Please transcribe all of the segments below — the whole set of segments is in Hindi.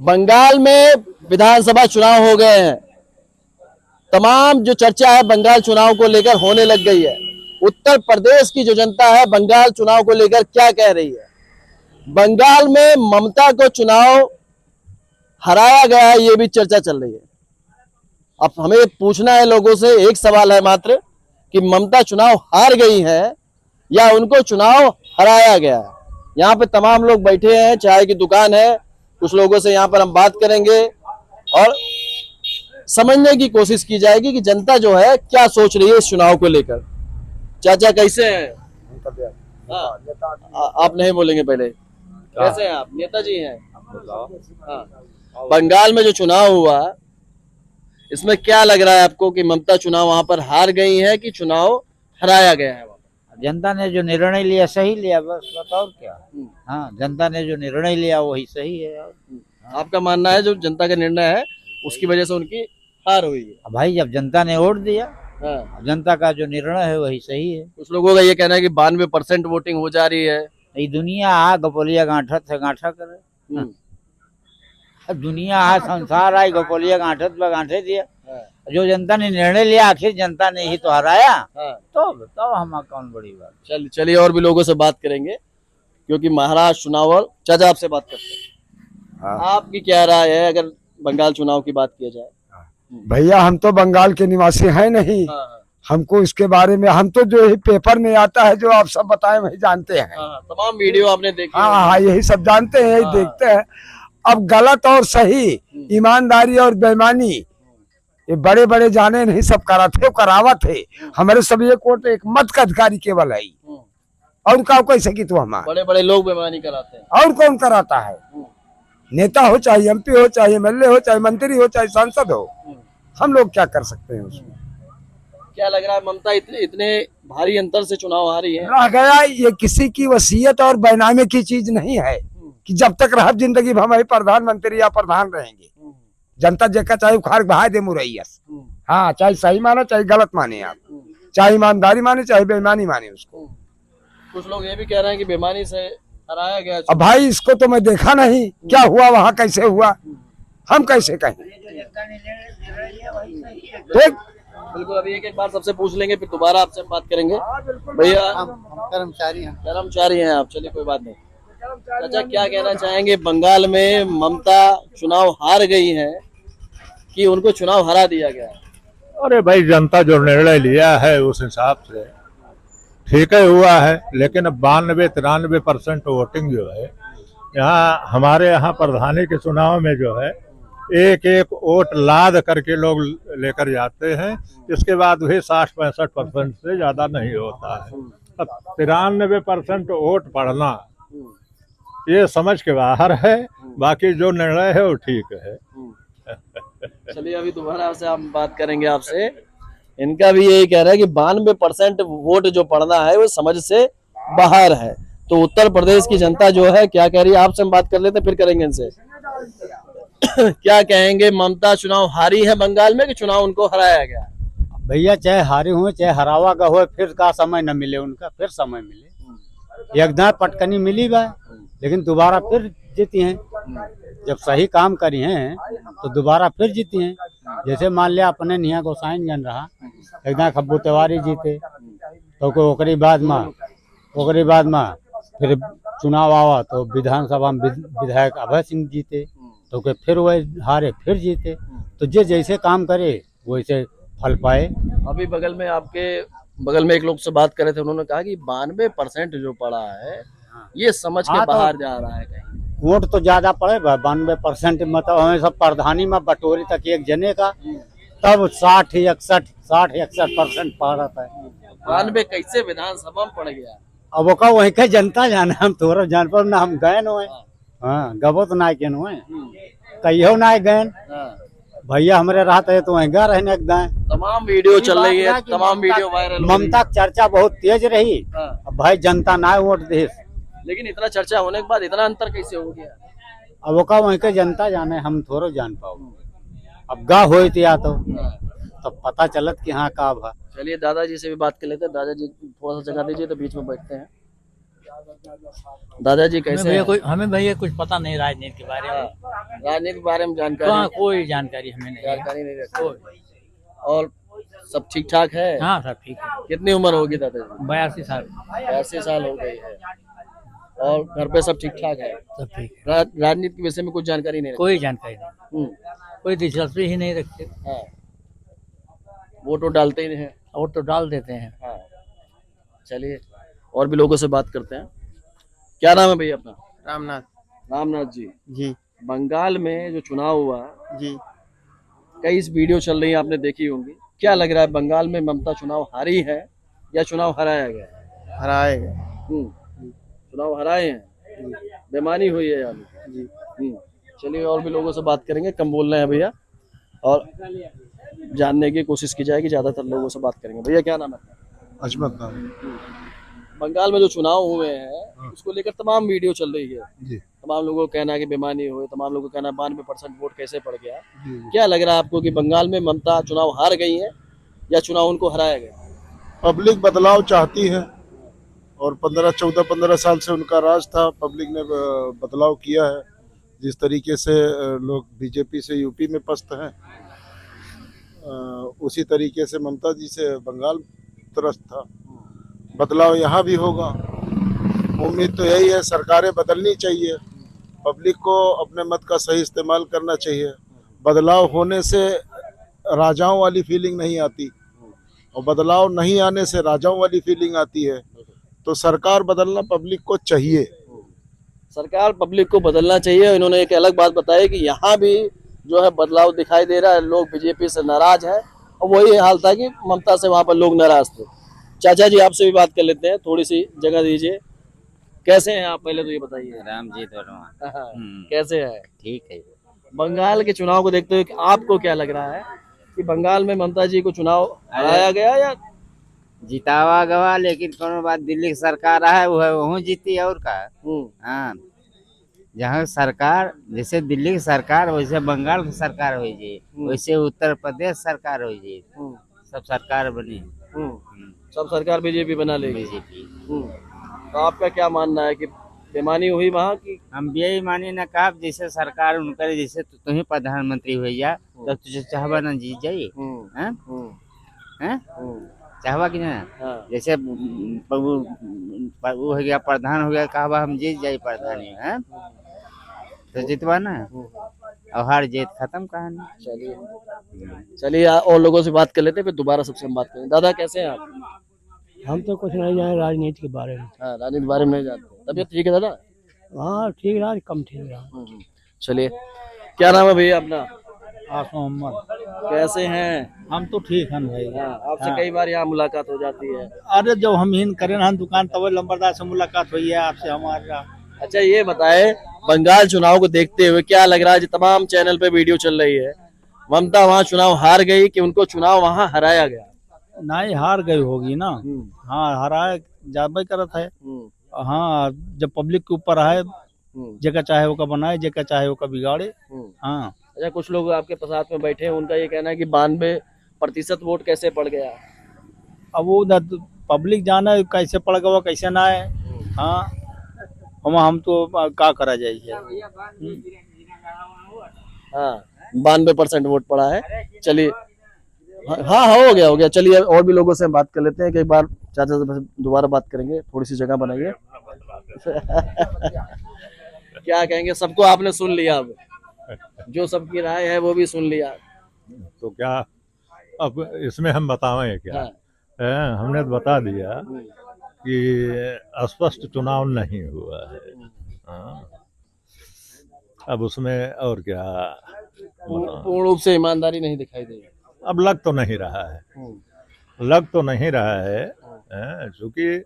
बंगाल में विधानसभा चुनाव हो गए हैं। तमाम जो चर्चा है बंगाल चुनाव को लेकर होने लग गई है। उत्तर प्रदेश की जो जनता है बंगाल चुनाव को लेकर क्या कह रही है। बंगाल में ममता को चुनाव हराया गया है, ये भी चर्चा चल रही है। अब हमें पूछना है लोगों से, एक सवाल है मात्र कि ममता चुनाव हार गई है या उनको चुनाव हराया गया है। यहाँ पे तमाम लोग बैठे हैं, चाय की दुकान है, कुछ लोगों से यहाँ पर हम बात करेंगे और समझने की कोशिश की जाएगी कि जनता जो है क्या सोच रही है इस चुनाव को लेकर। चाचा कैसे हैं? आप नहीं बोलेंगे पहले, कैसे हैं आप? नेताजी हैं। हाँ। बंगाल में जो चुनाव हुआ इसमें क्या लग रहा है आपको कि ममता चुनाव वहां पर हार गई है कि चुनाव हराया गया है? जनता ने जो निर्णय लिया सही लिया, बस बताओ क्या। हाँ, जनता ने जो निर्णय लिया वही सही है। आपका मानना है जो जनता का निर्णय है उसकी वजह से उनकी हार हुई है? भाई जब जनता ने वोट दिया, हाँ। जनता का जो निर्णय है वही सही है। कुछ लोगों का ये कहना है कि 92% वोटिंग हो जा रही है। ये दुनिया आ गपोलिया गांठत से गांठा करे। दुनिया आ संसार आई गपोलिया गांठत पर गांठे दिया। जो जनता ने निर्णय लिया आखिर जनता ने ही तो हराया। तो बताओ हम कौन बड़ी बात। चलिए और भी लोगों से बात करेंगे क्योंकि महाराष्ट्र चुनाव और चाचा आपसे बात करते हैं। आपकी क्या राय है अगर बंगाल चुनाव की बात की जाए? भैया हम तो बंगाल के निवासी हैं नहीं। हमको इसके बारे में, हम तो जो ही पेपर में आता है जो आप सब बताए वही जानते हैं। तमाम वीडियो आपने देखी? हाँ, यही सब जानते हैं, यही देखते हैं। अब गलत और सही, ईमानदारी और बेईमानी ये बड़े बड़े जाने नहीं, सब कराते करावा थे। हमारे सब ये कोर्ट एक मत का अधिकारी केवल है और का कैसे की तो हमारे बड़े बड़े लोग बेईमानी कराते हैं और कौन कराता है? नेता हो चाहे एमपी हो चाहे एमएलए हो चाहे मंत्री हो चाहे सांसद हो, हम लोग क्या कर सकते हैं उसमें? क्या लग रहा है ममता इतने भारी अंतर से चुनाव हारी है? रह गया ये किसी की वसीयत और बैनामे की चीज नहीं है कि जब तक रह जिंदगी हम प्रधानमंत्री या प्रधान रहेंगे। जनता जेका चाहे उखाड़ बहा दे मुरैयस। हाँ, चाहे सही माने चाहे गलत माने, आप चाहे ईमानदारी माने चाहे बेईमानी माने उसको। कुछ लोग ये भी कह रहे हैं कि बेईमानी से हराया गया। अब भाई इसको तो मैं देखा नहीं, क्या हुआ वहाँ, कैसे हुआ, हम कैसे कहें? ठीक, बिल्कुल। अभी एक बार सबसे पूछ लेंगे फिर दोबारा आपसे हम बात करेंगे। भैया कर्मचारी हैं आप, चलिए कोई बात नहीं। अच्छा, क्या कहना चाहेंगे? बंगाल में ममता चुनाव हार गई है कि उनको चुनाव हरा दिया गया? अरे भाई, जनता जो निर्णय लिया है उस हिसाब से ठीक है हुआ है, लेकिन अब 92-93% वोटिंग जो है यहाँ हमारे यहाँ प्रधानी के चुनाव में जो है एक एक वोट लाद करके लोग लेकर जाते हैं। इसके बाद भी 60-65% से ज्यादा नहीं होता है। अब 93% वोट पड़ना ये समझ के बाहर है। बाकी जो निर्णय है वो ठीक है। चलिए अभी दोबारा से हम बात करेंगे आपसे। इनका भी यही कह रहा है कि 92% वोट जो पड़ना है वो समझ से बाहर है। तो उत्तर प्रदेश की जनता जो है क्या कह रही है, आपसे हम बात कर लेते फिर करेंगे इनसे। क्या कहेंगे, ममता चुनाव हारी है बंगाल में कि चुनाव उनको हराया गया? भैया चाहे हारे हुए चाहे हरावा का हो, फिर का समय न मिले उनका, फिर समय मिले। एकदम पटकनी मिली बा, लेकिन दोबारा फिर जीती हैं। जब सही काम करी हैं तो दोबारा फिर जीती हैं। जैसे मान लिया अपने निया गोसाइनगंज रहा, एकदम खब्बू तिवारी जीते, तो ओकरी बाद में फिर चुनाव आवा तो विधानसभा में विधायक अभय सिंह जीते, तो फिर वह हारे फिर जीते। तो जैसे काम करे वैसे फल पाए। अभी बगल में आपके बगल में एक लोग से बात करे थे, उन्होंने कहा कि 92% जो पड़ा है ये समझ के बाहर जा रहा है। कहीं वोट तो ज्यादा पड़े, 92% मतलब हमें सब प्रधानी में बटोरी तक एक जने का, तब 60-61% पा रहा था। 92 कैसे विधानसभा में पड़ गया? अब वो वही के जनता जाने, हम थोड़ा जान पर ना हम गए न। हाँ, गबो तो ना के कहियो ना गए भैया, हमारे राहत है तो वहीं गा रहे एकदम। तमाम वीडियो चल रही है, तमाम वीडियो वायरल। ममता की चर्चा बहुत तेज रही। अब भाई जनता ना वोट दे, लेकिन इतना चर्चा होने के बाद इतना अंतर कैसे हो गया? अब वो वहीं के जनता जाने, हम थोड़ा जान पाओ। अब गा हो तो पता चलत कि हाँ का भा। चलिए दादाजी से भी बात कर लेते हैं। दादाजी थोड़ा सा जगह दीजिए तो बीच में बैठते हैं। दादाजी कैसे हैं? हमें भैया कुछ पता नहीं राजनीति के बारे में। राजनीति के बारे में कहाँ जानकारी कोई जानकारी हमें नहीं है। जानकारी नहीं रखते और सब ठीक ठाक है? हाँ सब ठीक है। कितनी उम्र होगी दादाजी? 82 साल 82 साल हो गई है और घर पे सब ठीक ठाक है? सब ठीक है। राजनीति के विषय में कुछ जानकारी नहीं कोई जानकारी नहीं, रखते? कोई दिलचस्पी ही नहीं रखते। हाँ। वोट डालते ही नहीं है? और तो डाल देते हैं। हाँ। चलिए और भी लोगों से बात करते हैं। क्या नाम है भैया अपना? रामनाथ रामनाथ जी। जी बंगाल में जो चुनाव हुआ, जी कई वीडियो चल रही है, आपने देखी होंगी। क्या लग रहा है, बंगाल में ममता चुनाव हारी है या चुनाव हराया गया है? हराए गए। चुनाव हराए हैं, बेईमानी हुई है यानी जी। चलिए और भी लोगों से बात करेंगे, कम बोल रहे हैं भैया और जानने की कोशिश की जाएगी, ज्यादातर लोगों से बात करेंगे। भैया क्या नाम है? अजमत नाम। बंगाल में जो चुनाव हुए हैं उसको लेकर तमाम वीडियो चल रही है। जी तमाम लोगों का कहना है कि बेईमानी हुई, तमाम लोगों का कहना है 92% वोट कैसे पड़ गया। जी क्या लग रहा है आपको कि बंगाल में ममता चुनाव हार गई है या चुनाव उनको हराया गया? पब्लिक बदलाव चाहती है और 15 साल से उनका राज था। पब्लिक ने बदलाव किया है। जिस तरीके से लोग बीजेपी से यूपी में पस्त हैं, उसी तरीके से ममता जी से बंगाल त्रस्त था। बदलाव यहाँ भी होगा। उम्मीद तो यही है, सरकारें बदलनी चाहिए, पब्लिक को अपने मत का सही इस्तेमाल करना चाहिए। बदलाव होने से राजाओं वाली फीलिंग नहीं आती और बदलाव नहीं आने से राजाओं वाली फीलिंग आती है। तो सरकार बदलना पब्लिक को चाहिए। सरकार पब्लिक को बदलना चाहिए। इन्होंने एक अलग बात बताई कि यहाँ भी जो है बदलाव दिखाई दे रहा है, लोग बीजेपी से नाराज हैं और वही हाल था कि ममता से वहां पर लोग नाराज थे। चाचा जी आपसे भी बात कर लेते हैं, थोड़ी सी जगह दीजिए। कैसे हैं आप, पहले तो ये बताइए। रामजीत वर्मा। हाँ, कैसे है? ठीक है। बंगाल के चुनाव को देखते हुए आपको क्या लग रहा है कि बंगाल में ममता जी को चुनाव हराया गया या? जितावा गवा, लेकिन कोनो बात दिल्ली की सरकार है वो जीती और का। हाँ, जहाँ सरकार जैसे दिल्ली की सरकार वैसे बंगाल की सरकार हो जी, वैसे उत्तर प्रदेश सरकार हो जी, सब सरकार बनी। सब सरकार बीजेपी बना लेगी। बीजेपी। तो आपका क्या मानना है कि बेईमानी हुई वहाँ की? हम यही मानी न कहा, जैसे सरकार उनकर जैसे तुम्हें प्रधानमंत्री हो जा तब तुझे चाहवा न जीत जाइए। चाहवा कि ना, जैसे वो हो गया प्रधान हो गया, कहा हम जीत जाए प्रधानी है तो जितवा ना, और हार जीत खत्म कहानी। चलिए और लोगों से बात कर लेते हैं, फिर दोबारा सबसे हम बात करेंगे। दादा कैसे हैं आप? हम तो कुछ नहीं जाने राजनीति के बारे में। हाँ, राजनीति के बारे में नहीं जानते। तबीयत ठीक है दादा? हाँ ठीक रहा, कम ठीक रहा। चलिए क्या नाम है भैया अपना? मोहम्मद। कैसे हैं? हम तो ठीक हैं भाई। आपसे कई बार यहाँ मुलाकात हो जाती है। अरे जब हम हिंद करें ना दुकान, तब लंबरदार से मुलाकात हुई है आपसे हमारा। अच्छा ये बताए, बंगाल चुनाव को देखते हुए क्या लग रहा है? जो तमाम चैनल पे वीडियो चल रही है, ममता वहाँ चुनाव हार गई कि उनको चुनाव वहाँ हराया गया? नहीं, हार गई होगी ना। हाँ, हराया जाबे करत है। हाँ, जब पब्लिक के ऊपर है, जगह चाहे वो का बनाए, जगह चाहे वो का बिगाड़े। हाँ। अच्छा, कुछ लोग आपके साथ में बैठे हैं, उनका ये कहना है कि 92% वोट कैसे पड़ गया? अब वो पब्लिक जाना कैसे पड़ गया कैसे ना है। हाँ, हम तो क्या करा जाइए। हाँ, 92% वोट पड़ा है। चलिए हाँ हो गया। चलिए और भी लोगों से हम बात कर लेते हैं कि एक बार चाचा से दोबारा बात करेंगे। थोड़ी सी जगह बनाइए। क्या कहेंगे, सबको आपने सुन लिया, अब जो सबकी राय है वो भी सुन लिया, तो क्या अब इसमें हम बताएं क्या? हमने तो बता दिया कि स्पष्ट चुनाव नहीं हुआ है। अब उसमें और क्या, पूर्ण रूप से ईमानदारी नहीं दिखाई दे। अब लग तो नहीं रहा है, क्योंकि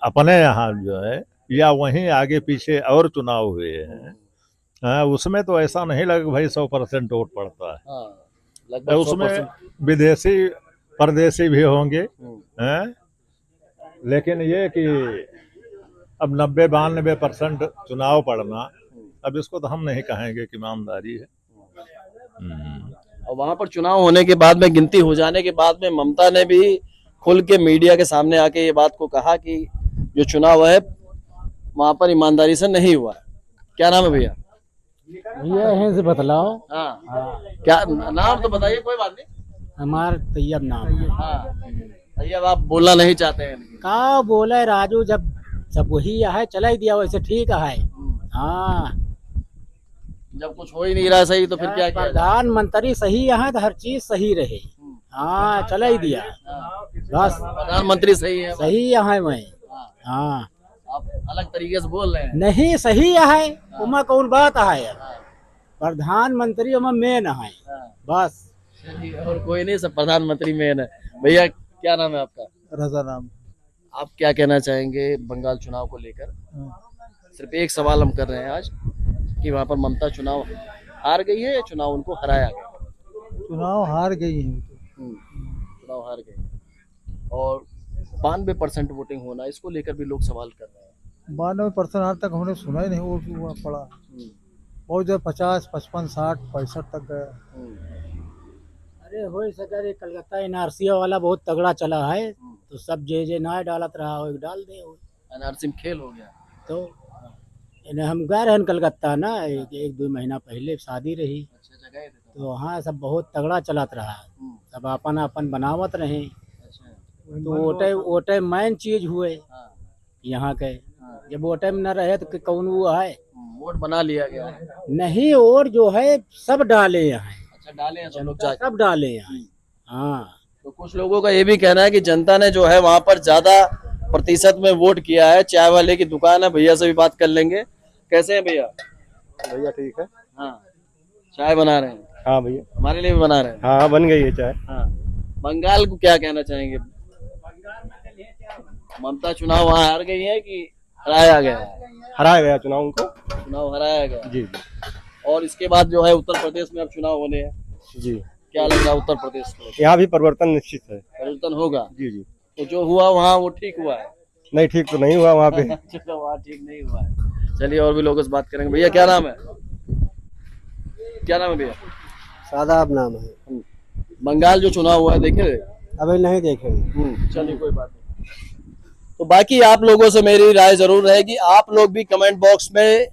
अपने यहाँ जो है या वहीं आगे पीछे और चुनाव हुए हैं, उसमें तो ऐसा नहीं लगा भाई 100% वोट पड़ता है। उसमें विदेशी परदेशी भी होंगे, लेकिन ये कि अब 90-92% चुनाव पड़ना, अब इसको तो हम नहीं कहेंगे कि ईमानदारी है। और वहां पर चुनाव होने के बाद में, गिनती हो जाने के बाद में, ममता ने भी खुल के मीडिया के सामने आके ये बात को कहा कि जो चुनाव है वहां पर ईमानदारी से नहीं हुआ है। क्या नाम है भैया? भैया यहीं से बतलाओ। हाँ, क्या नाम तो बताइए, कोई बात नहीं। हमारा तैयब नाम है। हाँ, भैया आप बोलना नहीं चाहते हैं? का बोले राजू, जब सब वही है चला ही दिया वैसे ठीक है। हाँ, जब कुछ हो ही नहीं रहा सही तो फिर क्या किया जाए? प्रधानमंत्री सही है तो हर चीज सही रहे। हाँ, चला ही दिया बस। प्रधानमंत्री सही है, सही है मैं। हाँ, आप अलग तरीके से बोल रहे हैं। नहीं सही है, उमा कौन बात है। प्रधानमंत्री उमा मेन है बस। चलिए, और कोई नहीं, सब प्रधानमंत्री मेन है। भैया क्या नाम है आपका? रजा नाम। आप क्या कहना चाहेंगे बंगाल चुनाव को लेकर? सिर्फ एक सवाल हम कर रहे हैं आज कि वहां पर ममता चुनाव हार गई है या चुनाव उनको हराया गया? चुनाव हार गई है। चुनाव हार गए और 92% वोटिंग होना, इसको लेकर भी लोग सवाल कर रहे हैं। 92% आज तक हमने सुना ही नहीं वोट हुआ पड़ा। बहुत जो 50, 55, 60, 65 तक गया। अरे हो सके कलकत्ता एनआरसी वाला बहुत तगड़ा चला है, तो सब जे ना डालत रहा हो डाल दे। एनआरसी में खेल हो गया तो इन्हें हम गए रहे कलकत्ता ना, एक 2 महीना पहले शादी रही, अच्छा जगह थे तो वहाँ सब बहुत तगड़ा चलत रहा। सब अपन अपन बनावत रहे। अच्छा। तो वो टाइम मेन चीज हुए हाँ, यहाँ के। जब वो टाइम न रहे तो कौन वो है वोट बना लिया गया है। नहीं, और जो है सब डाले यहाँ। अच्छा, डाले हैं सब लोग जाके। सब डाले यहाँ। हाँ, तो कुछ लोगों का ये भी कहना है कि जनता ने जो है वहां पर ज्यादा प्रतिशत में वोट किया है। चाय वाले की दुकान है, भैया से भी बात कर लेंगे। कैसे हैं भैया? भैया ठीक है। हाँ, चाय बना रहे हैं? हाँ भैया। हमारे लिए भी बना रहे हैं? हाँ बन गई है चाय। हाँ, बंगाल को क्या कहना चाहेंगे? ममता चुनाव वहाँ हार गई है कि हराया गया है? हराया गया चुनाव उनको। चुनाव हराया गया। जी और इसके बाद जो है उत्तर प्रदेश में अब चुनाव होने हैं, जी। क्या लग रहा है उत्तर प्रदेश में? यहाँ भी परिवर्तन निश्चित है। परिवर्तन होगा? जी जी। तो जो हुआ वहाँ वो ठीक हुआ है? नहीं ठीक तो नहीं हुआ वहाँ पे। चलो, वहाँ ठीक नहीं हुआ है। चलिए, और भी लोगों से बात करेंगे। भैया क्या नाम है? क्या नाम है भैया? सादाब नाम है। बंगाल जो चुनाव हुआ है देखे थे? अभी नहीं देखे। चलिए, कोई बात नहीं। तो बाकी आप लोगों से मेरी राय जरूर रहेगी, आप लोग भी कमेंट बॉक्स में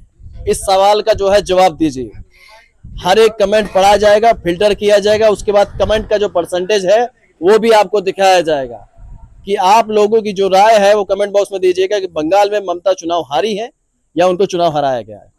इस सवाल का जो है जवाब दीजिए। हर एक कमेंट पढ़ा जाएगा, फिल्टर किया जाएगा, उसके बाद कमेंट का जो परसेंटेज है वो भी आपको दिखाया जाएगा कि आप लोगों की जो राय है वो कमेंट बॉक्स में दीजिएगा कि बंगाल में ममता चुनाव हारी है या उनको चुनाव हराया गया है।